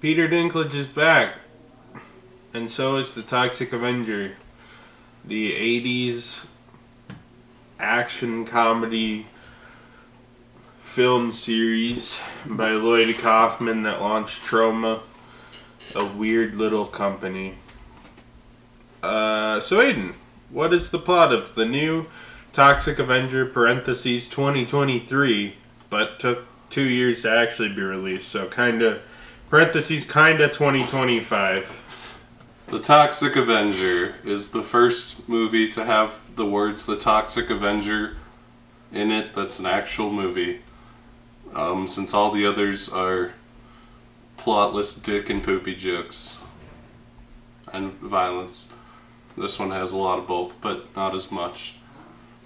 Peter Dinklage is back, and so is the Toxic Avenger, the 80s action comedy film series by Lloyd Kaufman that launched Troma, a weird little company. So Aiden, what is the plot of the new Toxic Avenger parentheses 2023, but took 2 years to actually be released, so kinda 2025. The Toxic Avenger is the first movie to have the words The Toxic Avenger in it that's an actual movie. Since all the others are plotless dick and poopy jokes and violence. This one has a lot of both, but not as much.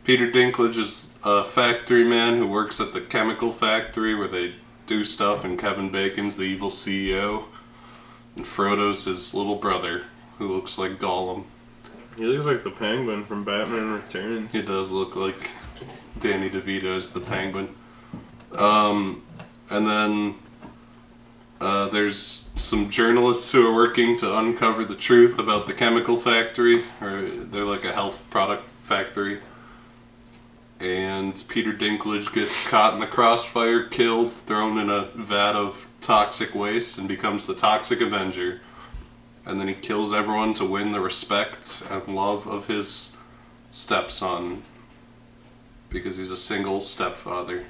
Peter Dinklage is a factory man who works at the chemical factory where they do stuff, and Kevin Bacon's the evil CEO, and Frodo's his little brother, who looks like Gollum. He looks like the Penguin from Batman Returns. He does look like Danny DeVito as the Penguin. And then there's some journalists who are working to uncover the truth about the chemical factory, or they're like a health product factory. And Peter Dinklage gets caught in the crossfire, killed, thrown in a vat of toxic waste, and becomes the Toxic Avenger. And then he kills everyone to win the respect and love of his stepson, because he's a single stepfather.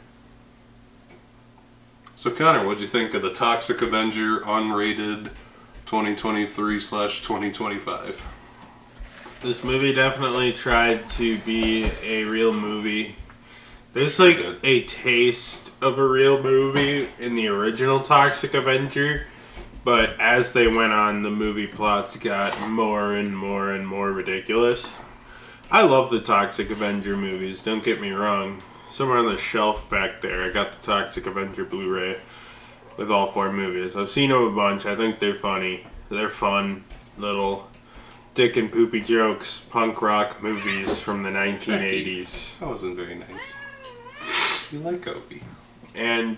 So Connor, what'd you think of the Toxic Avenger Unrated 2023/2025? This movie definitely tried to be a real movie. There's like a taste of a real movie in the original Toxic Avenger, but as they went on, the movie plots got more and more and more ridiculous. I love the Toxic Avenger movies, don't get me wrong. Somewhere on the shelf back there, I got the Toxic Avenger Blu-ray with all 4 movies. I've seen them a bunch. I think they're funny. They're fun little dick and poopy jokes, punk rock movies from the 1980s. That wasn't very nice. You like Opie. And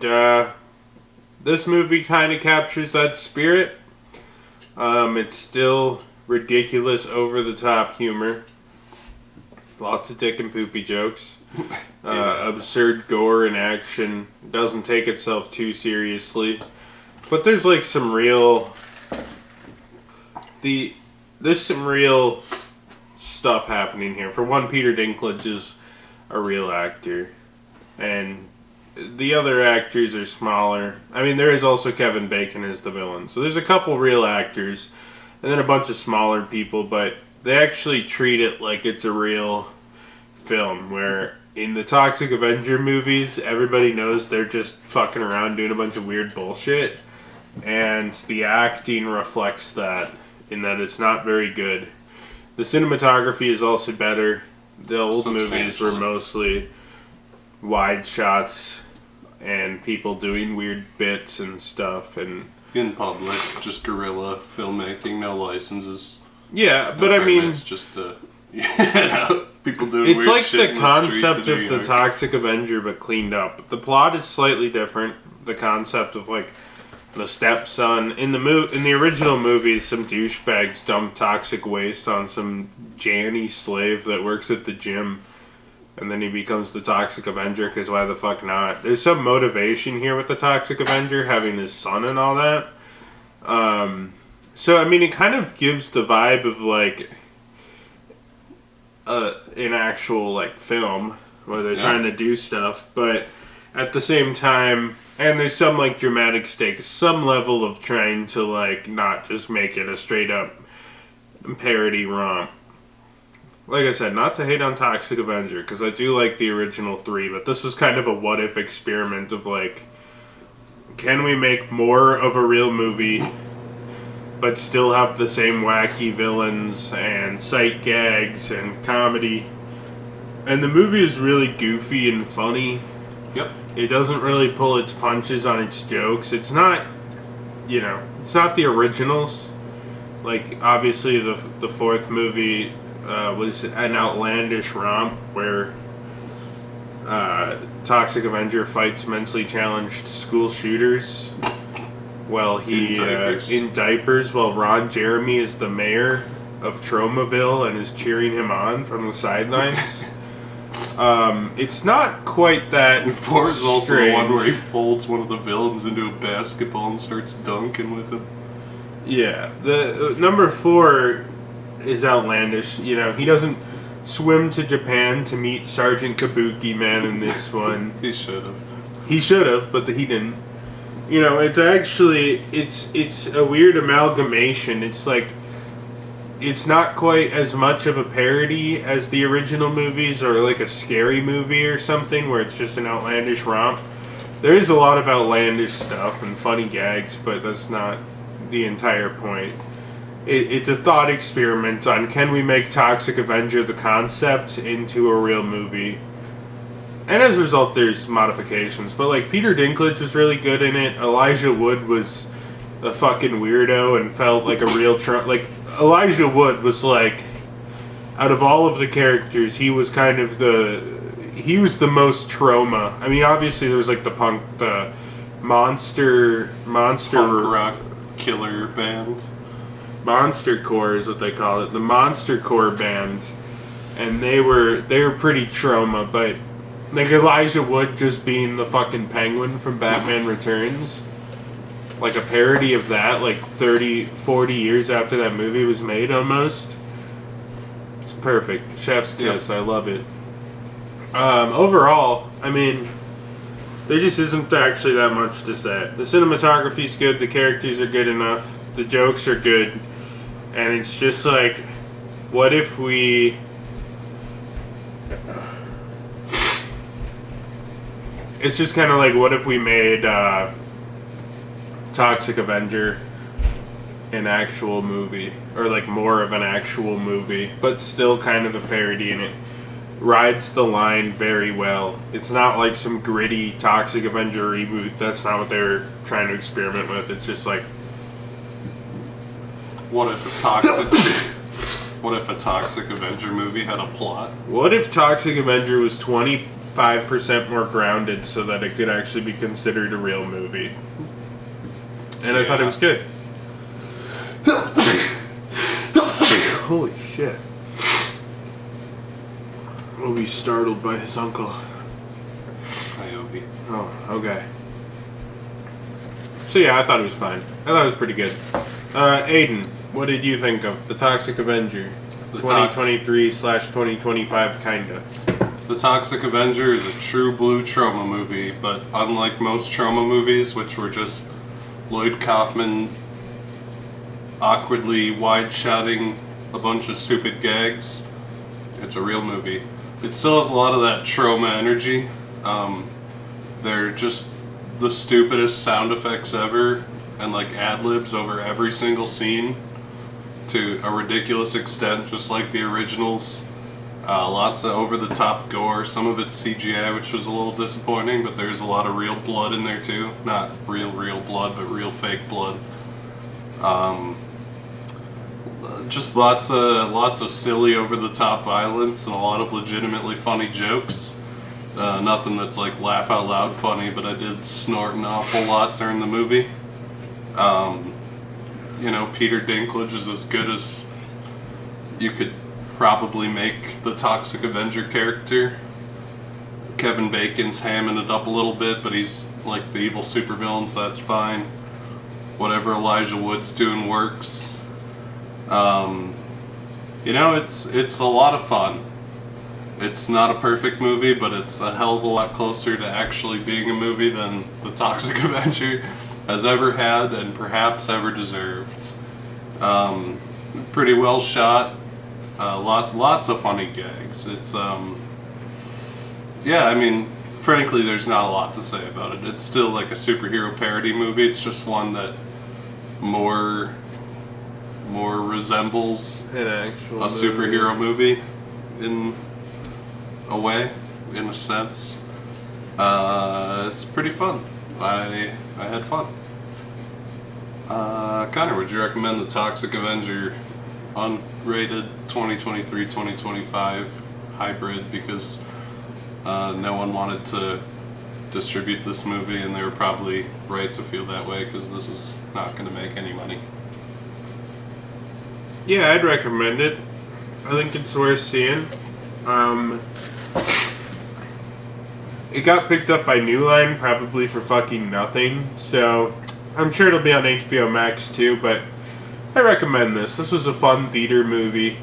this movie kind of captures that spirit. It's still ridiculous, over-the-top humor. Lots of dick and poopy jokes. Absurd gore and action. Doesn't take itself too seriously. But there's like some real... There's some real stuff happening here. For one, Peter Dinklage is a real actor. And the other actors are smaller. I mean, there is also Kevin Bacon as the villain. So there's a couple real actors. And then a bunch of smaller people. But they actually treat it like it's a real film. Where in the Toxic Avenger movies, everybody knows they're just fucking around doing a bunch of weird bullshit. And the acting reflects that. In that it's not very good. The cinematography is also better. The old movies were mostly wide shots and people doing weird bits and stuff. And in public, just guerrilla filmmaking, no licenses. Yeah, no but permits, I mean... just people doing weird like shit the in the streets concept of the Toxic Avenger, but cleaned up. The plot is slightly different. The concept of, like... the stepson in the original movie, some douchebags dump toxic waste on some Janny slave that works at the gym, and then he becomes the Toxic Avenger. Because why the fuck not? There's some motivation here with the Toxic Avenger having his son and all that. So I mean, it kind of gives the vibe of like an actual like film where they're trying to do stuff, but at the same time. And there's some, like, dramatic stakes. Some level of trying to, like, not just make it a straight-up parody romp. Like I said, not to hate on Toxic Avenger, because I do like the original 3, but this was kind of a what-if experiment of, like, can we make more of a real movie, but still have the same wacky villains and sight gags and comedy? And the movie is really goofy and funny. Yep. It doesn't really pull its punches on its jokes. It's not, it's not the originals. Like, obviously, the 4th movie was an outlandish romp where Toxic Avenger fights mentally challenged school shooters. while he in diapers while Ron Jeremy is the mayor of Tromaville and is cheering him on from the sidelines. It's not quite that. 4 is also the one where he folds one of the villains into a basketball and starts dunking with him. Yeah, the number 4 is outlandish. You know, he doesn't swim to Japan to meet Sergeant Kabuki Man in this one. He should have. He should have, but he didn't. You know, it's actually it's a weird amalgamation. It's like it's not quite as much of a parody as the original movies or like a scary movie or something where it's just an outlandish romp. There is a lot of outlandish stuff and funny gags, but that's not the entire point. It's a thought experiment on can we make Toxic Avenger the concept into a real movie. And as a result, there's modifications. But like Peter Dinklage was really good in it. Elijah Wood was a fucking weirdo and felt like a real like Elijah Wood was like out of all of the characters, he was kind of he was the most troma. I mean, obviously there was like the monster punk rock killer band. Monster Core is what they call it. The Monster Core band, and they were pretty troma, but like Elijah Wood just being the fucking Penguin from Batman Returns, like a parody of that, like 30, 40 years after that movie was made almost. It's perfect. Chef's kiss. Yep. I love it. Overall, I mean, there just isn't actually that much to say. The cinematography's good, the characters are good enough, the jokes are good, and it's just like, what if we... It's just kind of like, what if we made Toxic Avenger an actual movie? Or like more of an actual movie, but still kind of a parody, and it rides the line very well. It's not like some gritty Toxic Avenger reboot. That's not what they were trying to experiment with. It's just like... What if a Toxic Avenger movie had a plot? What if Toxic Avenger was 25% more grounded so that it could actually be considered a real movie? And I thought it was good. Holy shit. We'll be startled by his uncle. Hi, Obi. Oh, okay. So yeah, I thought it was fine. I thought it was pretty good. Aiden, what did you think of The Toxic Avenger? 2023/2025, kinda. The Toxic Avenger is a true blue trauma movie, but unlike most trauma movies, which were just Lloyd Kaufman awkwardly wide-shotting a bunch of stupid gags, it's a real movie. It still has a lot of that trauma energy. They're just the stupidest sound effects ever, and like ad-libs over every single scene to a ridiculous extent, just like the originals. Lots of over-the-top gore. Some of it's CGI, which was a little disappointing, but there's a lot of real blood in there too. Not real blood, but real fake blood. Just lots of silly, over-the-top violence and a lot of legitimately funny jokes. Nothing that's like laugh out loud funny, but I did snort an awful lot during the movie. You know, Peter Dinklage is as good as you could probably make the Toxic Avenger character. Kevin Bacon's hamming it up a little bit, but he's like the evil supervillain, so that's fine. Whatever Elijah Wood's doing works. You know, it's a lot of fun. It's not a perfect movie, but it's a hell of a lot closer to actually being a movie than the Toxic Avenger has ever had and perhaps ever deserved. Pretty well shot. Lots of funny gags. It's yeah, I mean, frankly, there's not a lot to say about it. It's still like a superhero parody movie. It's just one that more resembles an actual superhero movie in a way, in a sense. It's pretty fun. I had fun. Connor, would you recommend the Toxic Avenger unrated 2023-2025 hybrid because no one wanted to distribute this movie, and they were probably right to feel that way because this is not going to make any money. Yeah, I'd recommend it. I think it's worth seeing. It got picked up by New Line probably for fucking nothing, so I'm sure it'll be on HBO Max too, but I recommend this. This was a fun theater movie.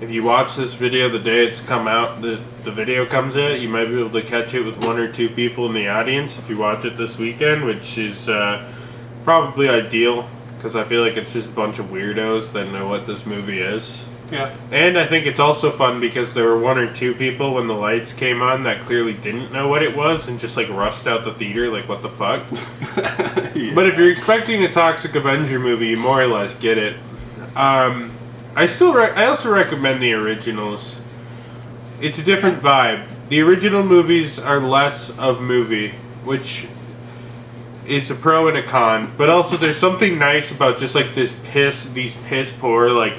If you watch this video the day it's come out, the video comes out, you might be able to catch it with 1 or 2 people in the audience if you watch it this weekend, which is probably ideal, because I feel like it's just a bunch of weirdos that know what this movie is. Yeah. And I think it's also fun because there were 1 or 2 people when the lights came on that clearly didn't know what it was and just like rushed out the theater like, what the fuck? Yeah. But if you're expecting a Toxic Avenger movie, you more or less get it. I also recommend the originals. It's a different vibe. The original movies are less of movie, which is a pro and a con. But also, there's something nice about just like these piss poor, like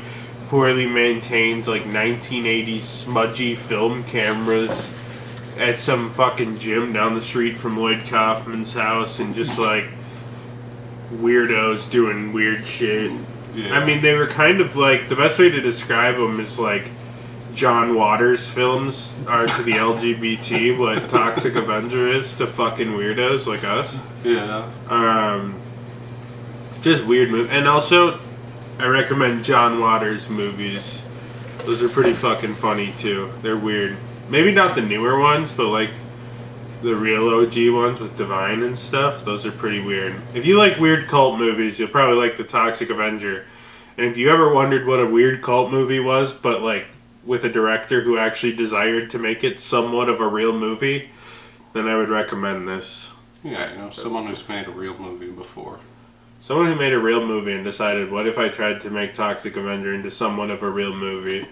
poorly maintained, like 1980s smudgy film cameras at some fucking gym down the street from Lloyd Kaufman's house, and just like weirdos doing weird shit. Yeah. I mean, they were kind of like, the best way to describe them is like John Waters films are to the LGBT what Toxic Avenger is to fucking weirdos like us. Yeah. Just weird movies. And also, I recommend John Waters movies. Those are pretty fucking funny too. They're weird. Maybe not the newer ones, but like the real OG ones with Divine and stuff. Those are pretty weird. If you like weird cult movies, you'll probably like the Toxic Avenger. And if you ever wondered what a weird cult movie was, but like with a director who actually desired to make it somewhat of a real movie, then I would recommend this. Yeah, you know, someone who's made a real movie before. Someone who made a real movie and decided, what if I tried to make Toxic Avenger into somewhat of a real movie?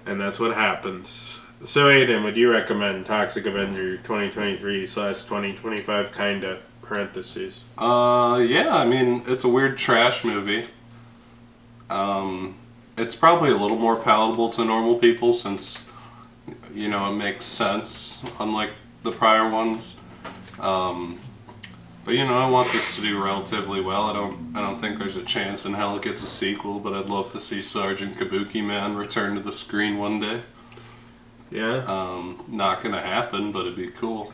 And that's what happens. So, Aiden, would you recommend Toxic Avenger 2023/2025 kinda, parentheses? Yeah, I mean, it's a weird trash movie. It's probably a little more palatable to normal people since, you know, it makes sense, unlike the prior ones. But, you know, I want this to do relatively well. I don't think there's a chance in hell it gets a sequel, but I'd love to see Sergeant Kabuki Man return to the screen one day. Yeah? Not gonna happen, but it'd be cool.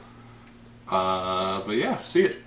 But yeah, see it.